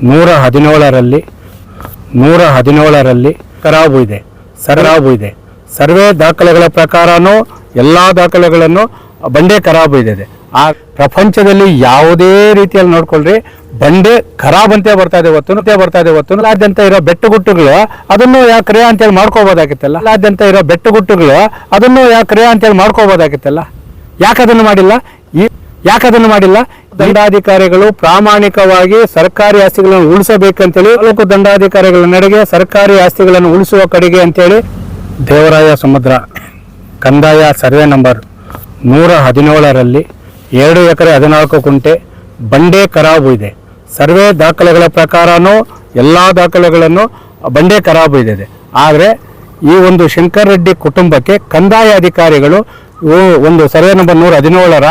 117ರಲ್ಲಿ ಖರಾಬು ಇದೆ. ಸರ್ವೆ ದಾಖಲೆಗಳ ಪ್ರಕಾರನೂ ಎಲ್ಲ ದಾಖಲೆಗಳನ್ನು ಬಂಡೆ ಖರಾಬು ಇದೆ. ಆ ಪ್ರಪಂಚದಲ್ಲಿ ಯಾವುದೇ ರೀತಿಯಲ್ಲಿ ನೋಡ್ಕೊಳ್ರಿ ಬಂಡೆ ಖರಾಬ್ ಅಂತ ಬರ್ತಾ ಇದೆ ಹೊತ್ತು ಅಲ್ಲಾದ್ಯಂತ ಇರೋ ಬೆಟ್ಟಗುಟ್ಟುಗಳು ಅದನ್ನು ಯಾಕೆ ಕ್ರಿಯಾ ಅಂತೇಳಿ ಮಾಡ್ಕೋಬೋದಾಗಿತ್ತಲ್ಲ. ಯಾಕೆ ಅದನ್ನು ಮಾಡಿಲ್ಲ? ದಂಡಾಧಿಕಾರಿಗಳು ಪ್ರಾಮಾಣಿಕವಾಗಿ ಸರ್ಕಾರಿ ಆಸ್ತಿಗಳನ್ನು ಉಳಿಸಬೇಕಂತೇಳಿ ತಾಲೂಕು ದಂಡಾಧಿಕಾರಿಗಳ ನಡೆಗೆ ಸರ್ಕಾರಿ ಆಸ್ತಿಗಳನ್ನು ಉಳಿಸುವ ಕಡೆಗೆ ಅಂತೇಳಿ ದೇವರಾಯ ಸಮುದ್ರ ಕಂದಾಯ ಸರ್ವೆ ನಂಬರ್ 117ರಲ್ಲಿ 2 ಎಕರೆ 14 ಗುಂಟೆ ಬಂಡೆ ಖರಾಬು ಇದೆ. ಸರ್ವೆ ದಾಖಲೆಗಳ ಪ್ರಕಾರನೂ ಎಲ್ಲ ದಾಖಲೆಗಳನ್ನು ಬಂಡೆ ಖರಾಬು ಇದೆ. ಆದರೆ ಈ ಒಂದು ಶಂಕರ್ ರೆಡ್ಡಿ ಕುಟುಂಬಕ್ಕೆ ಕಂದಾಯ ಅಧಿಕಾರಿಗಳು ಒಂದು ಸರ್ವೆ ನಂಬರ್ 117ರ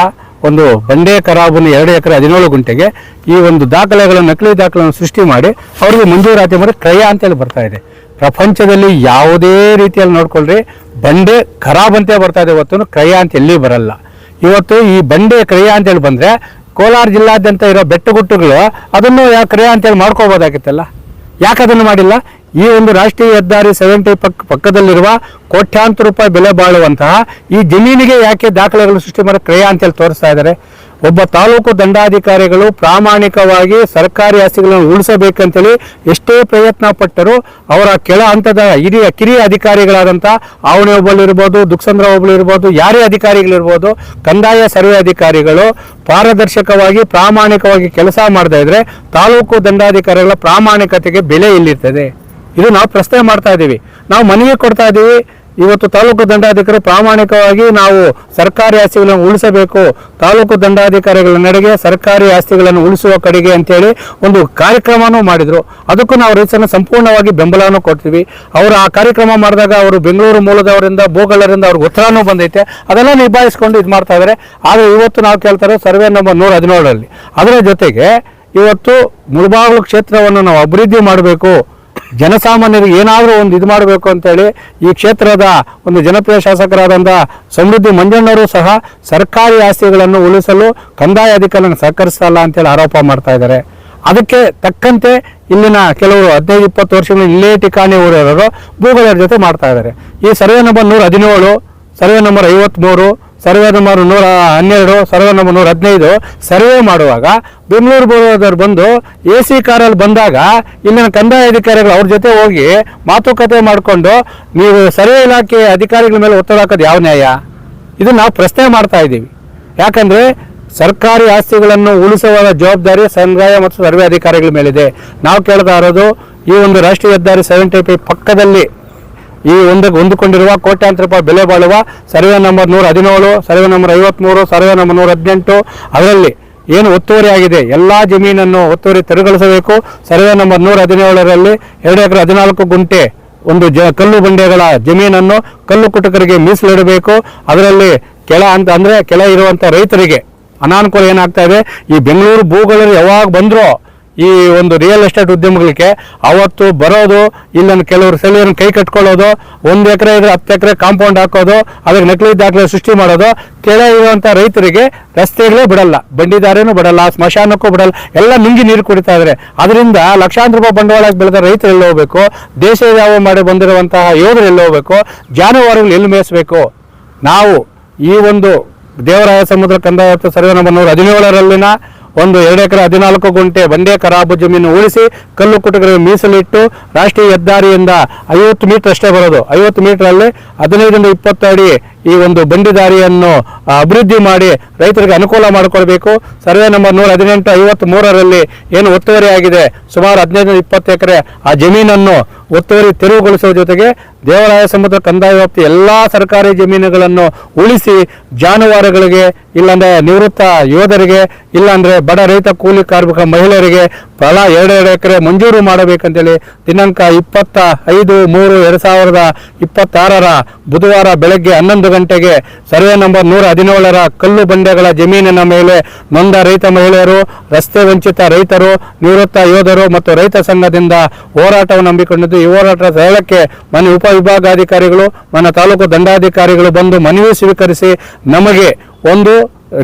ಒಂದು ಬಂಡೆ ಖರಾಬನ್ನು 2 ಎಕರೆ 17 ಗುಂಟೆಗೆ ಈ ಒಂದು ದಾಖಲೆಗಳನ್ನು ನಕಲಿ ದಾಖಲೆಗಳನ್ನು ಸೃಷ್ಟಿ ಮಾಡಿ ಅವರಿಗೆ ಮಂಜೂರಾತಿ ಮಾಡಿ ಕ್ರಯ ಅಂತೇಳಿ ಬರ್ತಾ ಇದೆ. ಪ್ರಪಂಚದಲ್ಲಿ ಯಾವುದೇ ರೀತಿಯಲ್ಲಿ ನೋಡ್ಕೊಳ್ರಿ ಬಂಡೆ ಖರಾಬ್ ಅಂತೇ ಬರ್ತಾ ಇದೆ ಹೊತ್ತು ಕ್ರಯ ಅಂತ ಎಲ್ಲಿ ಬರಲ್ಲ. ಇವತ್ತು ಈ ಬಂಡೆ ಕ್ರಯ ಅಂತೇಳಿ ಬಂದರೆ ಕೋಲಾರ ಜಿಲ್ಲಾದ್ಯಂತ ಇರೋ ಬೆಟ್ಟಗುಟ್ಟುಗಳು ಅದನ್ನು ಯಾಕೆ ಕ್ರಯ ಅಂತೇಳಿ ಮಾಡ್ಕೋಬೋದಾಗಿತ್ತಲ್ಲ. ಯಾಕೆ ಅದನ್ನು ಮಾಡಿಲ್ಲ? ಈ ಒಂದು ರಾಷ್ಟ್ರೀಯ ಹೆದ್ದಾರಿ 70 ಪಕ್ಕದಲ್ಲಿರುವ ಕೋಟ್ಯಾಂತರ ರೂಪಾಯಿ ಬೆಲೆ ಬಾಳುವಂತಹ ಈ ಜಮೀನಿಗೆ ಯಾಕೆ ದಾಖಲೆಗಳು ಸೃಷ್ಟಿ ಮಾಡಿ ಕ್ರಯ ಅಂತೇಳಿ ತೋರಿಸ್ತಾ ಇದ್ದಾರೆ? ಒಬ್ಬ ತಾಲೂಕು ದಂಡಾಧಿಕಾರಿಗಳು ಪ್ರಾಮಾಣಿಕವಾಗಿ ಸರ್ಕಾರಿ ಆಸ್ತಿಗಳನ್ನು ಉಳಿಸಬೇಕಂತೇಳಿ ಎಷ್ಟೇ ಪ್ರಯತ್ನ ಪಟ್ಟರು ಅವರ ಕೆಳ ಹಂತದ ಕಿರಿಯ ಅಧಿಕಾರಿಗಳಾದಂಥ ಆವಣೆ ಒಬ್ಬಳಿರ್ಬೋದು, ದುಕ್ಸಂದ್ರ ಒಬ್ಬಳಿರ್ಬೋದು, ಯಾರೇ ಅಧಿಕಾರಿಗಳಿರ್ಬೋದು, ಕಂದಾಯ ಸರ್ವೆ ಅಧಿಕಾರಿಗಳು ಪಾರದರ್ಶಕವಾಗಿ ಪ್ರಾಮಾಣಿಕವಾಗಿ ಕೆಲಸ ಮಾಡದೇ ಇದ್ರೆ ತಾಲೂಕು ದಂಡಾಧಿಕಾರಿಗಳ ಪ್ರಾಮಾಣಿಕತೆಗೆ ಬೆಲೆ ಎಲ್ಲಿರ್ತದೆ? ಇದು ನಾವು ಪ್ರಶ್ನೆ ಮಾಡ್ತಾ ಇದ್ದೀವಿ, ನಾವು ಮನವಿ ಕೊಡ್ತಾ ಇದ್ದೀವಿ. ಇವತ್ತು ತಾಲೂಕು ದಂಡಾಧಿಕಾರಿ ಪ್ರಾಮಾಣಿಕವಾಗಿ ನಾವು ಸರ್ಕಾರಿ ಆಸ್ತಿಗಳನ್ನು ಉಳಿಸಬೇಕು, ತಾಲೂಕು ದಂಡಾಧಿಕಾರಿಗಳ ನಡೆಗೆ ಸರ್ಕಾರಿ ಆಸ್ತಿಗಳನ್ನು ಉಳಿಸುವ ಕಡೆಗೆ ಅಂತೇಳಿ ಒಂದು ಕಾರ್ಯಕ್ರಮನೂ ಮಾಡಿದರು. ಅದಕ್ಕೂ ನಾವು ರೈತರನ್ನ ಸಂಪೂರ್ಣವಾಗಿ ಬೆಂಬಲವನ್ನು ಕೊಡ್ತೀವಿ. ಅವರು ಆ ಕಾರ್ಯಕ್ರಮ ಮಾಡಿದಾಗ ಅವರು ಬೆಂಗಳೂರು ಮೂಲದವರಿಂದ ಭೂಗಳರಿಂದ ಅವ್ರಿಗೆ ಉತ್ತರನೂ ಬಂದೈತೆ, ಅದೆಲ್ಲ ನಿಭಾಯಿಸ್ಕೊಂಡು ಇದು ಮಾಡ್ತಾ ಇದ್ದಾರೆ. ಆದರೆ ಇವತ್ತು ನಾವು ಕೇಳ್ತಾರೆ ಸರ್ವೆ ನಂಬರ್ 117ರಲ್ಲಿ ಅದರ ಜೊತೆಗೆ ಇವತ್ತು ಮುಳಬಾಗಿಲು ಕ್ಷೇತ್ರವನ್ನು ನಾವು ಅಭಿವೃದ್ಧಿ ಮಾಡಬೇಕು, ಜನಸಾಮಾನ್ಯರಿಗೆ ಏನಾದರೂ ಒಂದು ಇದು ಮಾಡಬೇಕು ಅಂತೇಳಿ ಈ ಕ್ಷೇತ್ರದ ಒಂದು ಜನಪ್ರಿಯ ಶಾಸಕರಾದಂಥ ಸಮೃದ್ಧಿ ಮಂಜಣ್ಣವರು ಸಹ ಸರ್ಕಾರಿ ಆಸ್ತಿಗಳನ್ನು ಉಳಿಸಲು ಕಂದಾಯ ಅಧಿಕಾರಿಗಳನ್ನು ಸಹಕರಿಸಲ್ಲ ಅಂತೇಳಿ ಆರೋಪ ಮಾಡ್ತಾ ಇದ್ದಾರೆ. ಅದಕ್ಕೆ ತಕ್ಕಂತೆ ಇಲ್ಲಿನ ಕೆಲವರು 15-20 ವರ್ಷಗಳು ಇಲ್ಲೇ ಠಿಕಾಣಿ ಊರಿರೋರು ಭೂಗಳ ಜೊತೆ ಮಾಡ್ತಾ ಇದ್ದಾರೆ. ಈ survey number 117, survey number 53, survey number 112, survey number 115 survey ಮಾಡುವಾಗ ಬೆಂಗಳೂರು ಬೋರ್ಡದವ್ರು ಬಂದು AC ಕಾರಲ್ಲಿ ಬಂದಾಗ ಇಲ್ಲಿನ ಕಂದಾಯ ಅಧಿಕಾರಿಗಳು ಅವ್ರ ಜೊತೆ ಹೋಗಿ ಮಾತುಕತೆ ಮಾಡಿಕೊಂಡು ನೀವು ಸರ್ವೆ ಇಲಾಖೆ ಅಧಿಕಾರಿಗಳ ಮೇಲೆ ಒತ್ತಡ ಹಾಕೋದು ಯಾವ ನ್ಯಾಯ? ಇದು ನಾವು ಪ್ರಶ್ನೆ ಮಾಡ್ತಾ ಇದ್ದೀವಿ. ಯಾಕಂದರೆ ಸರ್ಕಾರಿ ಆಸ್ತಿಗಳನ್ನು ಉಳಿಸುವ ಜವಾಬ್ದಾರಿ ಕಂದಾಯ ಮತ್ತು ಸರ್ವೆ ಅಧಿಕಾರಿಗಳ ಮೇಲಿದೆ. ನಾವು ಕೇಳ್ತಾ ಇರೋದು ಈ ಒಂದು ರಾಷ್ಟ್ರೀಯ ಹೆದ್ದಾರಿ 70 ಪಕ್ಕದಲ್ಲಿ ಈ ಹೊಂದಿಕೊಂಡಿರುವ ಕೋಟ್ಯಾಂತರ ರೂಪಾಯಿ ಬೆಲೆ ಬಾಳುವ survey number 117, survey number 53, survey number 118 ಅದರಲ್ಲಿ ಏನು ಒತ್ತುವರಿ ಆಗಿದೆ ಎಲ್ಲ ಜಮೀನನ್ನು ಒತ್ತುವರಿ ತೆರವುಗೊಳಿಸಬೇಕು. ಸರ್ವೆ ನಂಬರ್ 117ರಲ್ಲಿ 2 ಎಕರೆ 14 ಗುಂಟೆ ಒಂದು ಕಲ್ಲು ಬಂಡೆಗಳ ಜಮೀನನ್ನು ಕಲ್ಲು ಕುಟುಕರಿಗೆ ಮೀಸಲಿಡಬೇಕು. ಅದರಲ್ಲಿ ಕೆಳ ಇರುವಂಥ ರೈತರಿಗೆ ಅನಾನುಕೂಲ ಏನಾಗ್ತಾ ಇದೆ, ಈ ಬೆಂಗಳೂರು ಭೂಗಳು ಯಾವಾಗ ಬಂದರೂ ಈ ಒಂದು ರಿಯಲ್ ಎಸ್ಟೇಟ್ ಉದ್ಯಮಗಳಿಗೆ ಅವತ್ತು ಬರೋದು, ಇಲ್ಲನ್ನು ಕೆಲವರು ಸ್ಥಳೀಯರನ್ನು ಕೈ ಕಟ್ಕೊಳ್ಳೋದು, 1 ಎಕರೆ ಇದ್ರೆ 10 ಎಕರೆ ಕಾಂಪೌಂಡ್ ಹಾಕೋದು, ಅದಕ್ಕೆ ನಕಲಿ ದಾಖಲೆ ಸೃಷ್ಟಿ ಮಾಡೋದು, ಕೆಳ ಇರುವಂಥ ರೈತರಿಗೆ ರಸ್ತೆಗಳೇ ಬಿಡಲ್ಲ, ಬಂಡಿದಾರೇನೂ ಬಿಡಲ್ಲ, ಸ್ಮಶಾನಕ್ಕೂ ಬಿಡಲ್ಲ, ಎಲ್ಲ ನುಂಗಿ ನೀರು ಕುಡಿತಾ ಇದ್ದಾರೆ. ಅದರಿಂದ ಲಕ್ಷಾಂತರ ರೂಪಾಯಿ ಬಂಡವಾಳಕ್ಕೆ ಬೆಳೆದ ರೈತರು ಎಲ್ಲಿ ಹೋಗಬೇಕು? ದೇಶ ಯಾವ ಮಾಡಿ ಬಂದಿರುವಂತಹ ಯೋಧರು ಎಲ್ಲಿ ಹೋಗಬೇಕು? ಜಾನುವಾರುಗಳು ಎಲ್ಲಿ ಮೇಯಿಸಬೇಕು? ನಾವು ಈ ಒಂದು ದೇವರಾಯ ಸಮುದ್ರ ಕಂದಾಯ ಸರ್ವೆ ನಂಬರ್ 117ರಲ್ಲಿನ ಒಂದು 2 ಎಕರೆ 14 ಗುಂಟೆ ಬಂಡೆ ಖರಾಬು ಜಮೀನು ಉಳಿಸಿ ಕಲ್ಲು ಕುಟುಕರಿಗೆ ಮೀಸಲಿಟ್ಟು ರಾಷ್ಟ್ರೀಯ ಹೆದ್ದಾರಿಯಿಂದ 50 ಮೀಟರ್ ಅಷ್ಟೇ ಬರೋದು, 50 ಮೀಟರಲ್ಲಿ 15-20 ಅಡಿ ಈ ಒಂದು ಬಂಡಿ ದಾರಿಯನ್ನು ಅಭಿವೃದ್ಧಿ ಮಾಡಿ ರೈತರಿಗೆ ಅನುಕೂಲ ಮಾಡಿಕೊಡ್ಬೇಕು. ಸರ್ವೆ ನಂಬರ್ 118 53ರಲ್ಲಿ ಏನು ಒತ್ತುವರಿ ಆಗಿದೆ ಸುಮಾರು 15-20 ಎಕರೆ ಆ ಜಮೀನನ್ನು ಒತ್ತುವರಿ ತೆರವುಗೊಳಿಸುವ ಜೊತೆಗೆ ದೇವರಾಯ ಸಮುದ್ರ ಕಂದಾಯ ವ್ಯಾಪ್ತಿ ಎಲ್ಲ ಸರ್ಕಾರಿ ಜಮೀನುಗಳನ್ನು ಉಳಿಸಿ ಜಾನುವಾರುಗಳಿಗೆ, ಇಲ್ಲಾಂದರೆ ನಿವೃತ್ತ ಯೋಧರಿಗೆ, ಇಲ್ಲಾಂದರೆ ಬಡ ರೈತ ಕೂಲಿ ಕಾರ್ಮಿಕ ಮಹಿಳೆಯರಿಗೆ ಫಲ 2 ಎಕರೆ ಮಂಜೂರು ಮಾಡಬೇಕಂತೇಳಿ ದಿನಾಂಕ 25/3/2026 ಬುಧವಾರ ಬೆಳಗ್ಗೆ 11 ಗಂಟೆಗೆ ಸರ್ವೆ ನಂಬರ್ 117ರ ಕಲ್ಲು ಬಂಡೆಗಳ ಜಮೀನಿನ ಮೇಲೆ ನೊಂದ ರೈತ ಮಹಿಳೆಯರು, ರಸ್ತೆ ವಂಚಿತ ರೈತರು, ನಿವೃತ್ತ ಯೋಧರು ಮತ್ತು ರೈತ ಸಂಘದಿಂದ ಹೋರಾಟವನ್ನು ಹಮ್ಮಿಕೊಂಡಿದ್ದು, ಈ ಹೋರಾಟದ ಸ್ಥಳಕ್ಕೆ ಮನೆ ಉಪವಿಭಾಗಾಧಿಕಾರಿಗಳು, ತಾಲೂಕು ದಂಡಾಧಿಕಾರಿಗಳು ಬಂದು ಮನವಿ ಸ್ವೀಕರಿಸಿ ನಮಗೆ ಒಂದು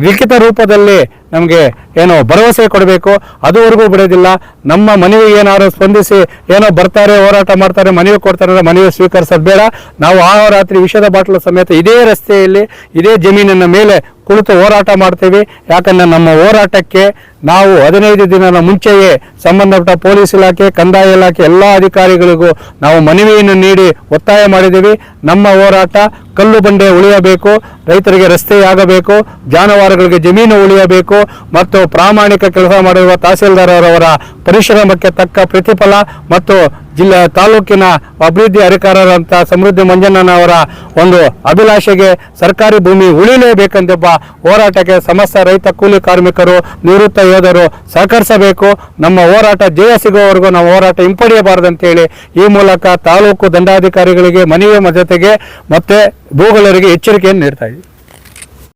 ಲಿಖಿತ ರೂಪದಲ್ಲಿ ನಮಗೆ ಏನೋ ಭರವಸೆ ಕೊಡಬೇಕು. ಅದುವರೆಗೂ ಬಿಡೋದಿಲ್ಲ. ನಮ್ಮ ಮನವಿಗೆ ಏನಾದ್ರು ಸ್ಪಂದಿಸಿ ಏನೋ ಬರ್ತಾರೆ, ಹೋರಾಟ ಮಾಡ್ತಾರೆ, ಮನವಿ ಕೊಡ್ತಾರೆ ಅಂದರೆ ಮನವಿ ಸ್ವೀಕರಿಸೋದು ಬೇಡ. ನಾವು ರಾತ್ರಿ ವಿಷದ ಬಾಟಲು ಸಮೇತ ಇದೇ ರಸ್ತೆಯಲ್ಲಿ ಇದೇ ಜಮೀನಿನ ಮೇಲೆ ಕುಳಿತು ಹೋರಾಟ ಮಾಡ್ತೀವಿ. ಯಾಕಂದರೆ ನಮ್ಮ ಹೋರಾಟಕ್ಕೆ ನಾವು 15 ದಿನದ ಮುಂಚೆಯೇ ಸಂಬಂಧಪಟ್ಟ ಪೊಲೀಸ್ ಇಲಾಖೆ, ಕಂದಾಯ ಇಲಾಖೆ ಎಲ್ಲ ಅಧಿಕಾರಿಗಳಿಗೂ ನಾವು ಮನವಿಯನ್ನು ನೀಡಿ ಒತ್ತಾಯ ಮಾಡಿದ್ದೀವಿ. ನಮ್ಮ ಹೋರಾಟ ಕಲ್ಲು ಬಂಡೆ ಉಳಿಯಬೇಕು, ರೈತರಿಗೆ ರಸ್ತೆಯಾಗಬೇಕು, ಜಾನುವಾರುಗಳಿಗೆ ಜಮೀನು ಉಳಿಯಬೇಕು ಮತ್ತು ಪ್ರಾಮಾಣಿಕ ಕೆಲಸ ಮಾಡಿರುವ ತಹಸೀಲ್ದಾರ್ ಅವರ ಪರಿಶ್ರಮಕ್ಕೆ ತಕ್ಕ ಪ್ರತಿಫಲ ಮತ್ತು ತಾಲೂಕಿನ ಅಭಿವೃದ್ಧಿ ಅಧಿಕಾರರಂತ ಸಮೃದ್ಧಿ ಮಂಜಣ್ಣನವರ ಒಂದು ಅಭಿಲಾಷೆಗೆ ಸರ್ಕಾರಿ ಭೂಮಿ ಉಳಿಲೇಬೇಕೆಂದೆಂಬ ಹೋರಾಟಕ್ಕೆ ಸಮಸ್ತ ರೈತ ಕೂಲಿ ಕಾರ್ಮಿಕರು, ನಿವೃತ್ತ ಯೋಧರು ಸಹಕರಿಸಬೇಕು. ನಮ್ಮ ಹೋರಾಟ ಜಯ ಸಿಗುವವರೆಗೂ ನಾವು ಹೋರಾಟ ಹಿಂಪಡೆಯಬಾರದಂತೇಳಿ ಈ ಮೂಲಕ ತಾಲೂಕು ದಂಡಾಧಿಕಾರಿಗಳಿಗೆ ಮನವಿ ಜೊತೆಗೆ ಮತ್ತೆ ಭೂಗಳರಿಗೆ ಎಚ್ಚರಿಕೆಯನ್ನು ನೀಡ್ತಾ ಇದ್ದೀವಿ.